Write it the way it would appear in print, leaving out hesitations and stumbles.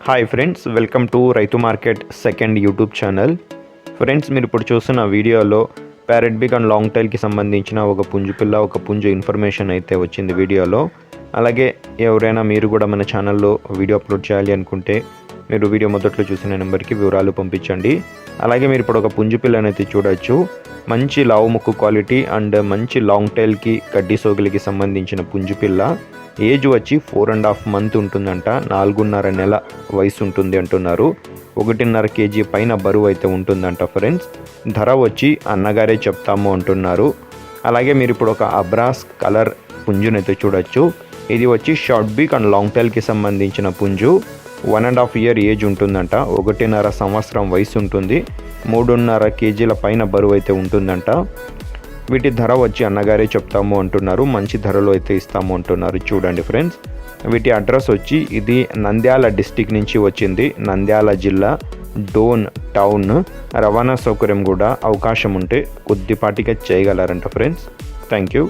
Hi friends, welcome to రైతు market second YouTube channel. Friends, మీరు ఇప్పుడు చూస్తున్న వీడియోలో ప్యారెట్ బిగ్ అండ్ లాంగ్ టైల్కి సంబంధించిన ఒక పుంజు పిల్ల, ఒక పుంజు ఇన్ఫర్మేషన్ అయితే వచ్చింది వీడియోలో. అలాగే ఎవరైనా మీరు కూడా మన ఛానల్లో వీడియో అప్లోడ్ చేయాలి అనుకుంటే మీరు వీడియో మొదట్లో చూసిన నెంబర్కి వివరాలు పంపించండి. అలాగే మీరు ఇప్పుడు ఒక పుంజు పిల్లని అయితే చూడొచ్చు. మంచి లావు ముక్కు క్వాలిటీ అండ్ మంచి లాంగ్ టైల్కి గడ్డి సోగిలికి సంబంధించిన పుంజు పిల్ల. ఏజ్ వచ్చి 4.5 మంత్ ఉంటుందంట. 4.5 నెల వయసు ఉంటుంది అంటున్నారు. 1.5 kg పైన బరువు అయితే ఉంటుందంట ఫ్రెండ్స్. ధర వచ్చి అన్నగారే చెప్తాము అంటున్నారు. అలాగే మీరు ఇప్పుడు ఒక అబ్రాస్ కలర్ పుంజునైతే చూడొచ్చు. ఇది వచ్చి షార్ట్ బీక్ అండ్ లాంగ్ టైల్కి సంబంధించిన పుంజు. 1.5 year ఏజ్ ఉంటుందంట. 1.5 సంవత్సరం వయసు ఉంటుంది. 3.5 kg పైన బరువు అయితే ఉంటుందంట. వీటి ధర వచ్చి అన్నగారే చెప్తాము అంటున్నారు. మంచి ధరలో అయితే ఇస్తాము అంటున్నారు. చూడండి ఫ్రెండ్స్, వీటి అడ్రస్ వచ్చి ఇది నంద్యాల డిస్టిక్ నుంచి వచ్చింది. నంద్యాల జిల్లా డోన్ టౌన్. రవాణా సౌకర్యం కూడా అవకాశం ఉంటే కొద్దిపాటిగా చేయగలరంట ఫ్రెండ్స్. Thank you.